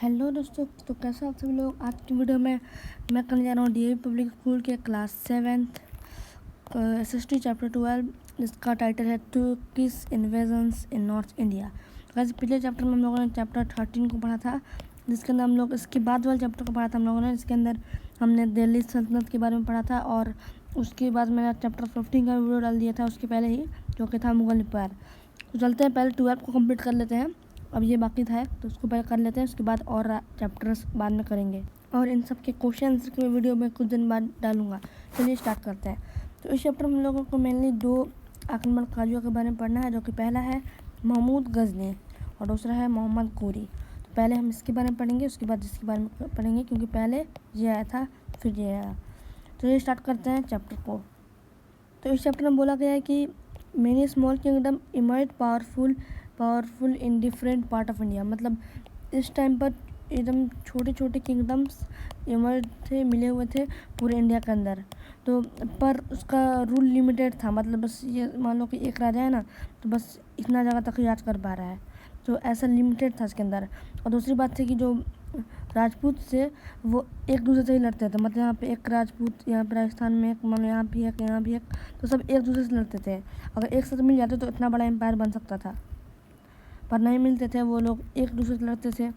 Hello दोस्तों, तो कैसे आप सभी लोग। आज की वीडियो में मैं करने जा रहा हूँ डीएवी पब्लिक स्कूल के क्लास 7th SST चैप्टर 12, जिसका टाइटल है तुर्किश इन्वेजन्स इन नॉर्थ इंडिया। तो वैसे पिछले चैप्टर में हम लोगों ने चैप्टर 13 को पढ़ा था, जिसके अंदर हम लोग इसके बाद वाले चैप्टर को पढ़ा था हम लोगों ने। इसके अंदर हमने दिल्ली सल्तनत के बारे में पढ़ा था, और उसके बाद मैंने चैप्टर 15 का वीडियो डाल दिया था उसके पहले ही, जो कि था मुगल एम्पायर। तो चलते हैं, पहले 12 को कंप्लीट कर लेते हैं। अब ये बाकी था तो उसको पहले कर लेते हैं, उसके बाद और चैप्टर्स बाद में करेंगे, और इन सब के क्वेश्चन आंसर के वीडियो में कुछ दिन बाद डालूंगा। चलिए स्टार्ट करते हैं। तो इस चैप्टर में हम लोगों को मेनली दो आक्रमणकारियों के बारे में पढ़ना है, जो कि पहला है महमूद गजनी और दूसरा है मोहम्मद गोरी। तो पहले हम इसके बारे में पढ़ेंगे, उसके बाद इसके बारे में पढ़ेंगे, क्योंकि पहले ये आया था फिर ये आया। तो ये स्टार्ट करते हैं चैप्टर को। तो इस चैप्टर में बोला गया है कि many small kingdom emerge powerful in different part of India. मतलब इस टाइम पर एकदम छोटे छोटे किंगडम्स इमर्ज थे, मिले हुए थे पूरे इंडिया के अंदर। तो पर उसका रूल लिमिटेड था, मतलब बस ये मान लो कि एक राजा है ना, तो बस इतना जगह तक ही राज कर पा रहा है, तो ऐसा लिमिटेड था इसके अंदर। और दूसरी बात थी कि जो राजपूत थे वो एक दूसरे से ही लड़ते थे। मतलब यहाँ पे एक राजपूत, यहाँ पे राजस्थान में एक, मतलब यहाँ भी एक, यहाँ भी एक, तो सब एक दूसरे से लड़ते थे। अगर एक साथ मिल जाते तो इतना बड़ा एम्पायर बन सकता था, पर नहीं मिलते थे। वो लोग एक दूसरे से लड़ते थे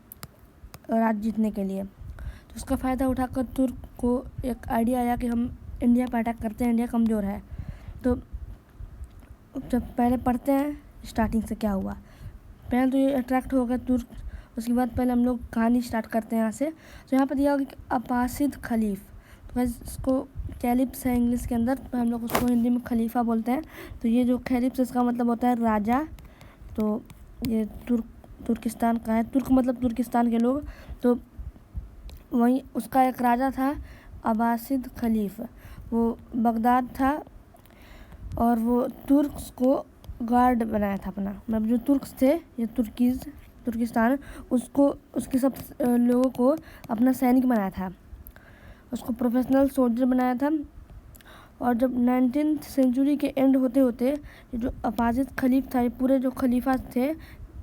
राज जीतने के लिए। तो उसका फ़ायदा उठाकर तुर्क को एक आइडिया आया कि हम इंडिया पर अटैक करते हैं, इंडिया कमज़ोर है। तो जब पहले पढ़ते हैं स्टार्टिंग से क्या हुआ। पहले तो ये अट्रैक्ट हो गया तुर्क। उसके बाद पहले हम लोग कहानी स्टार्ट करते हैं यहाँ से। तो यहाँ पर दिया होगा कि अब्बासिद खलीफ, तो वैसे इसको कैलिप्स है इंग्लिश के अंदर, तो हम लोग उसको हिंदी में खलीफा बोलते हैं। तो ये जो कैलिप्स इसका मतलब होता है राजा। तो ये तुर्किस्तान का है, तुर्क मतलब तुर्किस्तान के लोग। तो वहीं उसका एक राजा था अब्बासिद खलीफ, वो बगदाद था, और वो तुर्क्स को गार्ड बनाया था अपना। मतलब जो तुर्क्स थे, ये तुर्किस्तान, उसको उसके सब लोगों को अपना सैनिक बनाया था, उसको प्रोफेशनल सोल्जर बनाया था। और जब 19th सेंचुरी के एंड होते होते ये जो अब्बासिद खलीफ था, ये पूरे जो खलीफा थे,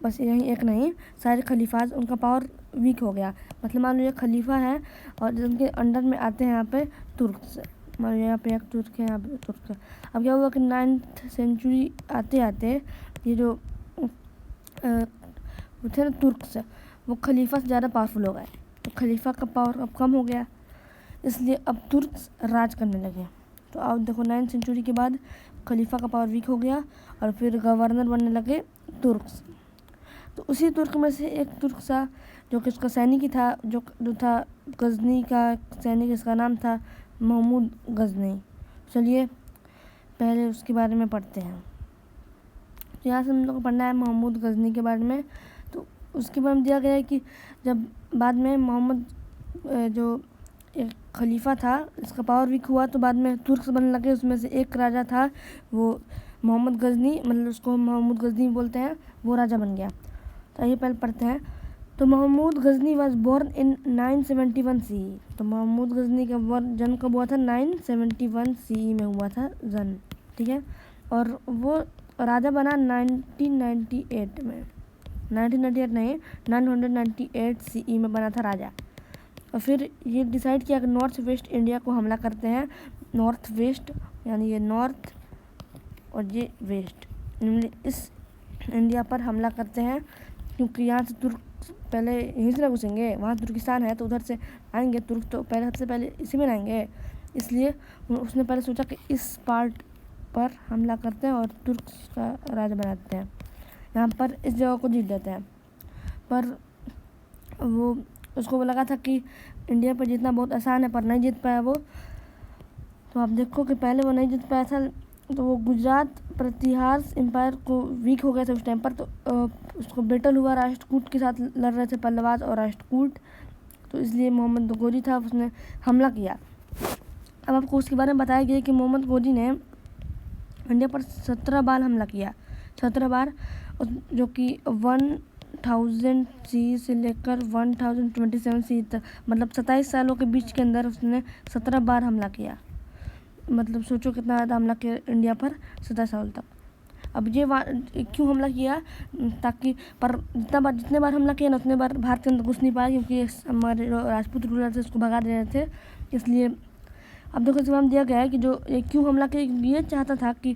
बस यही एक नहीं, सारे खलीफाज, उनका पावर वीक हो गया। मतलब मान लो ये खलीफा है और जिनके अंडर में आते हैं यहाँ पे तुर्क्स, मान लो यहाँ पे एक तुर्क है, यहाँ पे तुर्क है। अब क्या हुआ कि 9th सेंचुरी आते आते ये जो थे ना तुर्क्स, वो खलीफा से ज़्यादा पावरफुल हो गए। तो खलीफा का पावर अब कम हो गया, इसलिए अब तुर्क्स राज करने लगे। तो अब देखो 9th सेंचुरी के बाद खलीफा का पावर वीक हो गया, और फिर गवर्नर बनने लगे तुर्क्स। तो उसी तुर्क में से एक तुर्क था जो कि उसका सैनिक ही था, जो था गजनी का सैनिक, इसका नाम था महमूद गजनी। चलिए पहले उसके बारे में पढ़ते हैं। तो यहाँ से हम लोग को पढ़ना है महमूद गजनी के बारे में। तो उसके बारे में दिया गया है कि जब बाद में मोहम्मद जो एक खलीफा था, इसका पावर वीक हुआ, तो बाद में तुर्क्स बनने लगे। उसमें से एक राजा था वो मोहम्मद गजनी, मतलब उसको महमूद गजनी बोलते हैं, वो राजा बन गया। तो आइए पहले पढ़ते हैं। तो Mahmud Ghazni was born in 971 CE। तो महमूद गजनी का जन्म कब हुआ था? 971 CE में हुआ था जन्म, ठीक है। और वो राजा बना 1998 में, 1998 नहीं, 998 CE में बना था राजा। और फिर ये डिसाइड किया कि नॉर्थ वेस्ट इंडिया को हमला करते हैं। नॉर्थ वेस्ट यानी ये नॉर्थ और ये वेस्ट, इस इंडिया पर हमला करते हैं, क्योंकि यहाँ से तुर्क पहले यहीं से घुसेंगे, वहाँ तुर्किस्तान है तो उधर से आएंगे तुर्क, तो पहले सबसे पहले इसी में आएंगे। इसलिए उसने पहले सोचा कि इस पार्ट पर हमला करते हैं और तुर्क का राजा बनाते हैं, यहाँ पर इस जगह को जीत देते हैं। पर वो उसको लगा था कि इंडिया पर जीतना बहुत आसान है, पर नहीं जीत पाया वो। तो आप देखो कि पहले वो नहीं जीत पाया था, तो वो गुजरात प्रतिहार एम्पायर को वीक हो गया था उस टाइम पर। तो उसको बैटल हुआ, राष्ट्रकूट के साथ लड़ रहे थे पल्लवाज और राष्ट्रकूट। तो इसलिए मोहम्मद गोरी था, उसने हमला किया। अब आपको उसके बारे में बताया गया कि मोहम्मद गोरी ने इंडिया पर 17 बार हमला किया, 17 बार, जो कि 1000 CE से लेकर 1027 CE तक, मतलब 27 सालों के बीच के अंदर उसने 17 बार हमला किया। मतलब सोचो कितना ज़्यादा हमला किया इंडिया पर 17 साल तक। अब ये क्यों हमला किया, ताकि पर जितने बार हमला किया ना उतने बार भारत के अंदर घुस नहीं पाया, क्योंकि हमारे राजपूत रूलर थे उसको भगा दे रहे थे। इसलिए अब देखो जवाब दिया गया है कि जो ये क्यों हमला किया, ये चाहता था कि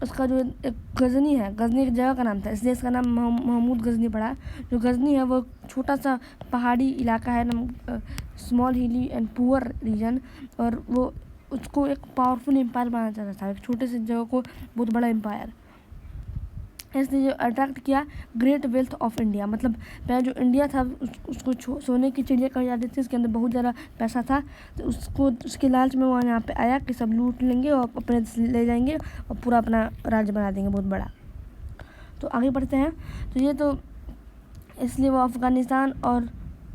उसका जो एक गजनी है, गजनी एक जगह का नाम था, इसलिए इसका नाम महमूद गजनी पड़ा। जो गजनी है वो छोटा सा पहाड़ी इलाका है, स्मॉल हिली एंड पुअर रीजन, और वो उसको एक पावरफुल एम्पायर बनाना चाहता था, एक छोटे से जगह को बहुत बड़ा एम्पायर। इसने जो अट्रैक्ट किया ग्रेट वेल्थ ऑफ इंडिया, मतलब पहले जो इंडिया था उसको सोने की चिड़िया कही जाती थी, उसके अंदर बहुत ज़्यादा पैसा था, तो उसके लालच में वो यहाँ पे आया कि सब लूट लेंगे और अपने ले जाएंगे और पूरा अपना राज्य बना देंगे बहुत बड़ा। तो आगे बढ़ते हैं। तो ये तो इसलिए वो अफ़गानिस्तान और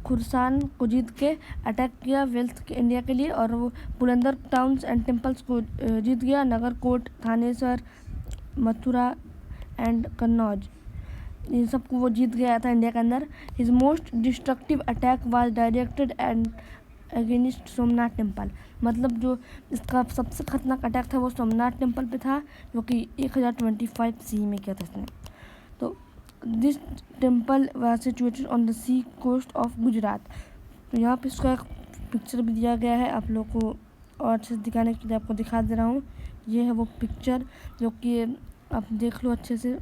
खुरासान को जीत के अटैक किया वेल्थ के इंडिया के लिए, और वो बुलंदर टाउन्स एंड टेम्पल्स को जीत गया, नगरकोट, थानेसर, मथुरा एंड कन्नौज, इन सबको वो जीत गया था इंडिया के अंदर। His most destructive attack was directed and against Somnath temple, मतलब जो इसका सबसे खतरनाक अटैक था वो सोमनाथ टेम्पल पे था, जो कि 1025 CE में किया था इसने। तो this temple was situated on the sea coast of Gujarat. तो यहाँ पे इसका एक पिक्चर भी दिया गया है, आप लोग को और अच्छे से दिखाने के लिए आपको दिखा दे रहा हूँ। ये है वो पिक्चर जो कि आप देख लो अच्छे से,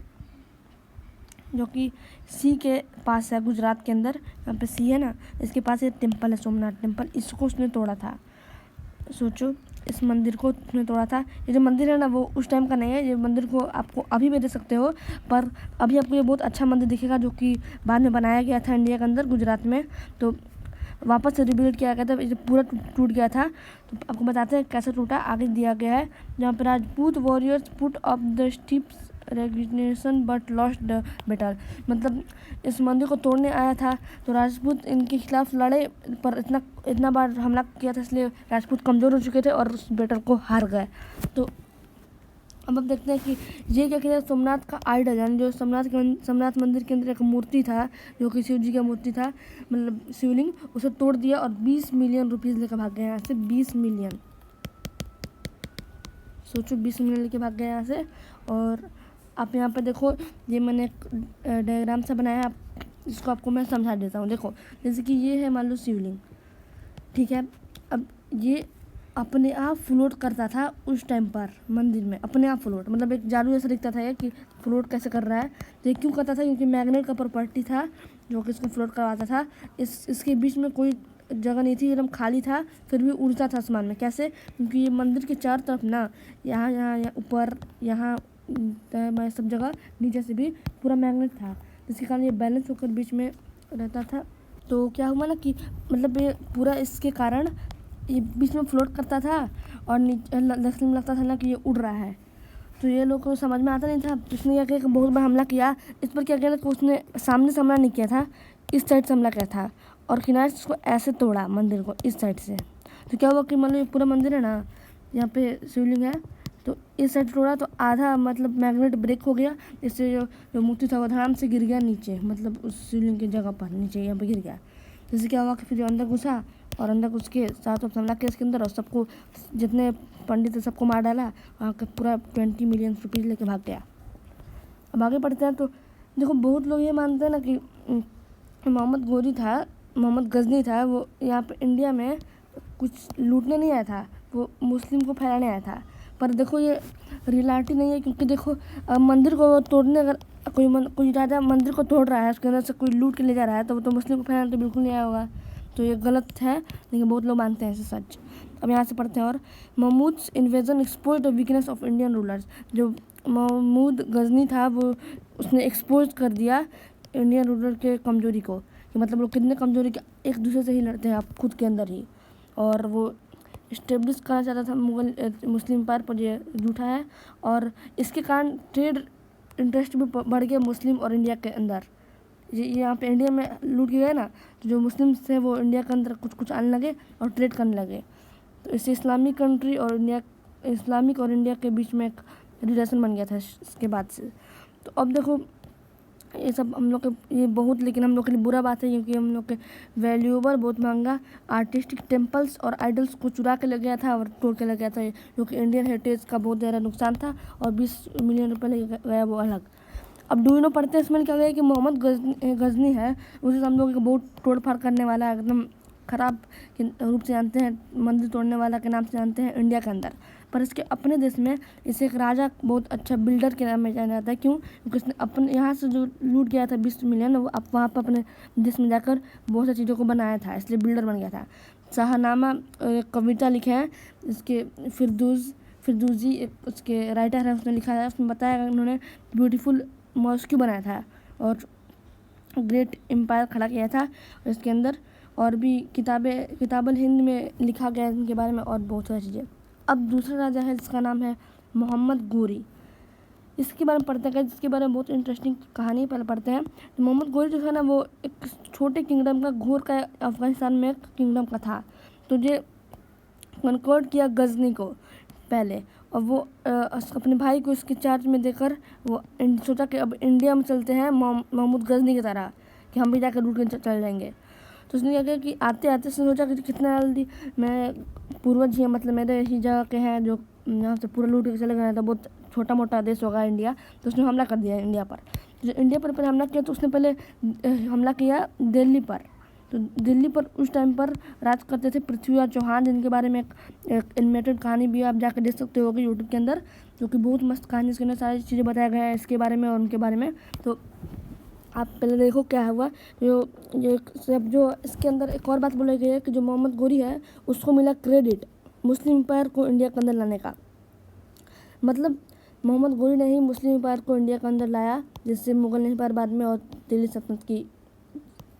जो कि सी के पास है गुजरात के अंदर, यहाँ पे सी है ना, इसके पास ये टेम्पल है सोमनाथ टेम्पल, इसको उसने तोड़ा था। सोचो इस मंदिर को उसने तोड़ा था। ये जो मंदिर है ना वो उस टाइम का नहीं है, ये मंदिर को आपको अभी भी देख सकते हो, पर अभी आपको ये बहुत अच्छा मंदिर दिखेगा जो कि बाद में बनाया गया था इंडिया के अंदर गुजरात में, तो वापस से रिबिल्ड किया गया था। ये पूरा टूट गया था, तो आपको बताते हैं कैसे टूटा, आगे दिया गया है। जहाँ पर Rajput warriors put up the tips resignation but lost the battle, मतलब इस मंदिर को तोड़ने आया था तो राजपूत इनके खिलाफ लड़े, पर इतना बार हमला किया था इसलिए राजपूत कमज़ोर हो चुके थे और उस बैटल को हार गए। तो अब हम देखते हैं कि ये क्या किया, सोमनाथ का आइडल, यानी जो सोमनाथ मंदिर के अंदर एक मूर्ति था जो कि शिव जी का मूर्ति था, मतलब शिवलिंग, उसे तोड़ दिया और 20 मिलियन रुपीज़ लेकर भाग गए यहाँ से। 20 मिलियन, सोचो 20 मिलियन लेके भाग गए यहाँ से। और आप यहाँ पे देखो, ये मैंने एक डायग्राम सा बनाया है, इसको आपको मैं समझा देता हूँ। देखो जैसे कि ये है मान लो शिवलिंग, ठीक है, अब ये अपने आप फ्लोट करता था उस टाइम पर मंदिर में, अपने आप फ्लोट, मतलब एक जादू जैसा दिखता था ये कि फ्लोट कैसे कर रहा है। तो ये क्यों करता था, क्योंकि मैग्नेट का प्रॉपर्टी था जो कि इसको फ्लोट करवाता था। इसके बीच में कोई जगह नहीं थी, एकदम खाली था, फिर भी उड़ता था आसमान में। कैसे, क्योंकि ये मंदिर के चारों तरफ ना, यहाँ ऊपर, यहाँ सब जगह नीचे से भी पूरा मैग्नेट था, जिसके कारण ये बैलेंस होकर बीच में रहता था। तो क्या हुआ ना कि मतलब ये पूरा इसके कारण ये बीच में फ्लोट करता था और नीचे लगता था ना कि ये उड़ रहा है। तो ये लोग को समझ में आता नहीं था, तो उसने क्या किया, बहुत बार हमला किया इस पर। क्या किया कि उसने सामने से हमला नहीं किया था, इस साइड से हमला किया था और किनारे से उसको ऐसे तोड़ा मंदिर को इस साइड से। तो क्या हुआ कि मतलब ये पूरा मंदिर है ना, यहाँ पे शिवलिंग है, तो इस साइड तोड़ा तो आधा मतलब मैग्नेट ब्रेक हो गया, इससे जो मूर्ति था वो धड़ाम से गिर गया नीचे, मतलब उस शिवलिंग की जगह पर नीचे यहाँ पे गिर गया। जैसे क्या हुआ कि फिर जो अंदर घुसा और अंदर घुस के साथ हमला किया इसके अंदर, और सबको जितने पंडित थे सबको मार डाला, वहाँ का पूरा 20 मिलियन रुपीज़ लेके भाग गया। अब आगे बढ़ते हैं। तो देखो बहुत लोग ये मानते हैं ना कि मोहम्मद गजनी था, वो यहाँ पे इंडिया में कुछ लूटने नहीं आया था, वो मुस्लिम को फैलाने आया था। पर देखो ये रियलिटी नहीं है, क्योंकि देखो मंदिर को तोड़ने, अगर कोई राजा मंदिर को तोड़ रहा है, उसके अंदर से कोई लूट के ले जा रहा है, तो वो तो मुस्लिम को फैलाने तो बिल्कुल नहीं आया होगा। तो ये गलत है, लेकिन बहुत लोग मानते हैं ऐसे सच। अब यहाँ से पढ़ते हैं। और Mahmud's invasion expose the weakness of Indian rulers, जो महमूद गजनी था वो उसने एक्सपोज कर दिया इंडियन रूलर के कमजोरी को, कि मतलब लोग कितने कमजोरी के एक दूसरे से ही लड़ते हैं आप खुद के अंदर ही। और वो इस्टेब्लिश करना चाहता था मुस्लिम एम्पायर, पर ये झूठा है। और इसके कारण ट्रेड इंटरेस्ट भी बढ़ गया मुस्लिम और इंडिया के अंदर। ये यहाँ पे इंडिया में लूट के गए ना, तो जो मुस्लिम थे वो इंडिया के अंदर कुछ आने लगे और ट्रेड करने लगे। तो इससे इस्लामिक और इंडिया के बीच में एक रिलेशन बन गया था इसके बाद से। तो अब देखो ये सब हम लोग के ये बहुत, लेकिन हम लोग के लिए बुरा बात है, क्योंकि हम लोग के वैल्यूएबल बहुत महंगा आर्टिस्टिक टेम्पल्स और आइडल्स को चुरा के ले गया था और तोड़ के ले गया था, जो कि इंडियन हेरिटेज का बहुत ज़्यादा नुकसान था। और 20 मिलियन रुपये ले गया वो अलग। अब डूइनो पढ़ते हैं, इसमें क्या गया कि मोहम्मद गजनी है, उसे हम लोग बहुत तोड़ फाड़ करने वाला, एकदम ख़राब के रूप से जानते हैं, मंदिर तोड़ने वाला के नाम से जानते हैं इंडिया के अंदर। पर इसके अपने देश में इसे एक राजा बहुत अच्छा बिल्डर के नाम में जाना जाता है। क्यों? क्योंकि उसने अपने यहाँ से जो लूट गया था 20 मिलियन, वो अब वहाँ पर अपने देश में जाकर बहुत सी चीज़ों को बनाया था, इसलिए बिल्डर बन गया था। शाहनामा कविता लिखे हैं इसके फिरदूजी एक उसके राइटर है, उसने लिखा है, उसमें बताया उन्होंने ब्यूटीफुल मॉस्क्यू बनाया था और ग्रेट एम्पायर खड़ा किया था। इसके अंदर और भी किताबल हिंद में लिखा गया है इनके बारे में और बहुत सारी चीज़ें। अब दूसरा राजा है जिसका नाम है मोहम्मद गोरी। इसके बारे में पढ़ते हैं, जिसके बारे में बहुत इंटरेस्टिंग कहानी पहले पढ़ते हैं। तो मोहम्मद गोरी जो है ना, वो एक छोटे किंगडम का, घोर का अफगानिस्तान में एक किंगडम का था। तो ये कनकर्ड किया गजनी को पहले, और वो अपने भाई को इसके चार्ज में देकर वो सोचा कि अब इंडिया में चलते हैं महमूद गजनी की तरह, कि हम भी जाकर लूट के चल जाएंगे। तो उसने क्या किया कि आते आते उसने सोचा कि कितना जल्दी मैं पूर्वज ही, मतलब मेरे ही जगह के हैं जो यहाँ से पूरा लूट के चले गए, तो बहुत छोटा मोटा देश होगा इंडिया। तो उसने हमला कर दिया इंडिया पर। तो इंडिया पर पहले हमला किया, तो उसने पहले हमला किया दिल्ली पर। तो दिल्ली पर उस टाइम पर राज करते थे पृथ्वीराज चौहान, जिनके बारे में एक एनिमेटेड कहानी भी आप जाकर देख सकते हो यूट्यूब के अंदर, जो कि बहुत मस्त कहानी, इसके अंदर सारी चीज़ें बताया गया है इसके बारे में और उनके बारे में। तो आप पहले देखो क्या हुआ। जो सब जो इसके अंदर एक और बात बोली गई है कि जो मोहम्मद गोरी है उसको मिला क्रेडिट मुस्लिम एम्पायर को इंडिया के अंदर लाने का। मतलब मोहम्मद गोरी ने ही मुस्लिम एम्पायर को इंडिया के अंदर लाया, जिससे मुगल एम्पायर बाद में और दिल्ली सल्तनत की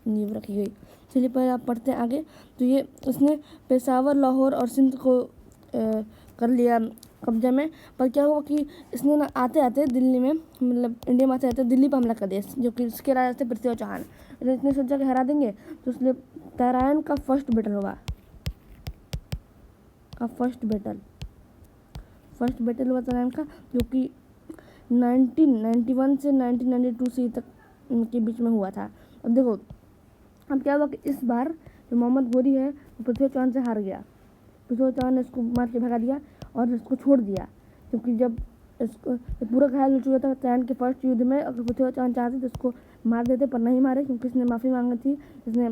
नींव रखी गई। चलिए पहले आप पढ़ते हैं आगे। तो ये उसने पेशावर, लाहौर और सिंध को कर लिया कब्जा में। पर क्या हुआ कि इसने ना आते आते दिल्ली में, मतलब इंडिया में आते आते दिल्ली पर हमला कर दिया, जो कि इसके राजा थे पृथ्वीराज चौहान। इसने सोचा कि हरा देंगे, तो इसलिए तराइन का फर्स्ट बैटल हुआ, फर्स्ट बैटल हुआ तराइन का, जो कि 1991 से 1992 से तक के बीच में हुआ था। अब देखो अब क्या हुआ कि इस बार जो मोहम्मद गोरी है वो पृथ्वीराज चौहान से हार गया। पृथ्वीराज चौहान ने इसको मार के भगा दिया और इसको छोड़ दिया, क्योंकि जब इसको पूरा घायल हो चुका था तराइन के फर्स्ट युद्ध में। अगर पृथ्वीराज चौहान चाहते तो इसको मार देते, पर नहीं मारे, क्योंकि इसने माफ़ी मांगी थी। इसने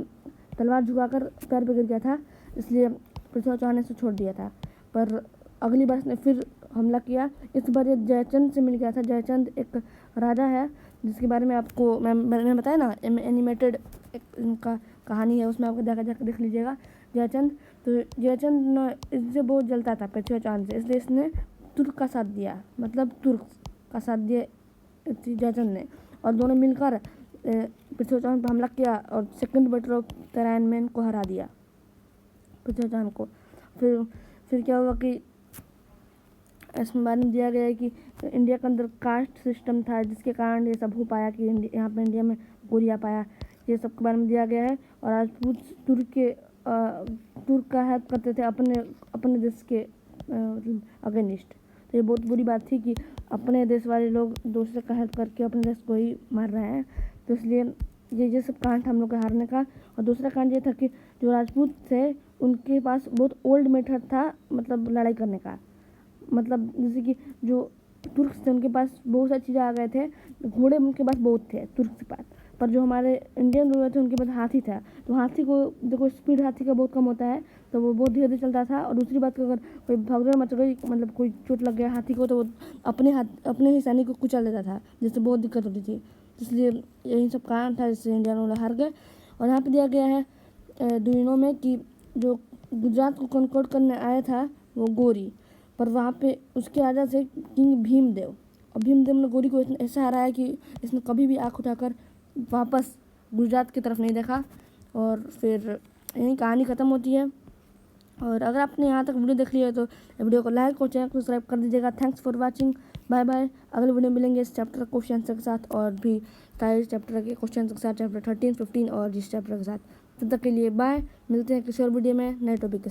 तलवार झुकाकर पैर पर गिर गया था, इसलिए पृथ्वीराज चौहान ने इसको छोड़ दिया था। पर अगली बार इसने फिर हमला किया। इस बार ये जयचंद से मिल गया था। जयचंद एक राजा है जिसके बारे में आपको मैंने बताया ना, एनिमेटेड एक इनका कहानी है, उसमें आपको जाकर देख लीजिएगा जयचंद। तो जयचंद न इससे बहुत जलता था पृथ्वीराज चौहान से, इसलिए इसने तुर्क का साथ दिया, मतलब तुर्क का साथ दिया जयचंद ने, और दोनों मिलकर पृथ्वीराज चौहान पर हमला किया और सेकंड बैटल ऑफ तराइन में इनको हरा दिया पृथ्वीराज चौहान को। फिर क्या हुआ कि इसमें बारे में दिया गया है कि इंडिया के अंदर कास्ट सिस्टम था, जिसके कारण ये सब हो पाया कि यहाँ पर इंडिया में गोरी आ पाया, ये सब के बारे में दिया गया है। और राजपूत तुर्क का हेल्प करते थे अपने देश के अगेंस्ट। तो ये बहुत बुरी बात थी कि अपने देश वाले लोग दूसरे का हेल्प करके अपने देश को ही मार रहे हैं। तो इसलिए ये सब कांड हम लोग के हारने का। और दूसरा कांड ये था कि जो राजपूत थे उनके पास बहुत ओल्ड मेथड था, मतलब लड़ाई करने का। मतलब जैसे कि जो तुर्क थे उनके पास बहुत सारी चीज़ें आ गए थे, घोड़े उनके पास बहुत थे तुर्क के पास, पर जो हमारे इंडियन लोग थे उनके पास हाथी था। तो हाथी को देखो स्पीड हाथी का बहुत कम होता है, तो वो बहुत धीरे धीरे चलता था। और दूसरी बात, अगर कोई भगदड़ मच गई, मतलब कोई चोट लग गया हाथी को, तो वो अपने ही सैनिक को कुचल देता था, जिससे बहुत दिक्कत होती थी। इसलिए यही सब कारण था जिससे इंडियन लोग हार गए। और यहाँ पर दिया गया है डुइनो में कि जो गुजरात को कॉन्कर्ड करने आया था वो गोरी, पर वहाँ पे उसके राजा से किंग भीमदेव, और भीमदेव ने गोरी को ऐसा हराया कि इसने कभी भी आँख उठाकर वापस गुजरात की तरफ नहीं देखा। और फिर यही कहानी ख़त्म होती है। और अगर आपने यहाँ तक वीडियो देख लिया है तो वीडियो को लाइक और चैनल को सब्सक्राइब कर दीजिएगा। Thanks for watching, bye bye. अगले वीडियो मिलेंगे इस चैप्टर क्वेश्चन के साथ, और भी सारे चैप्टर के क्वेश्चन के साथ, चैप्टर 13, 15 और जिस चैप्टर के साथ। तब तक के लिए बाय, मिलते हैं किसी और वीडियो में नए टॉपिक के साथ।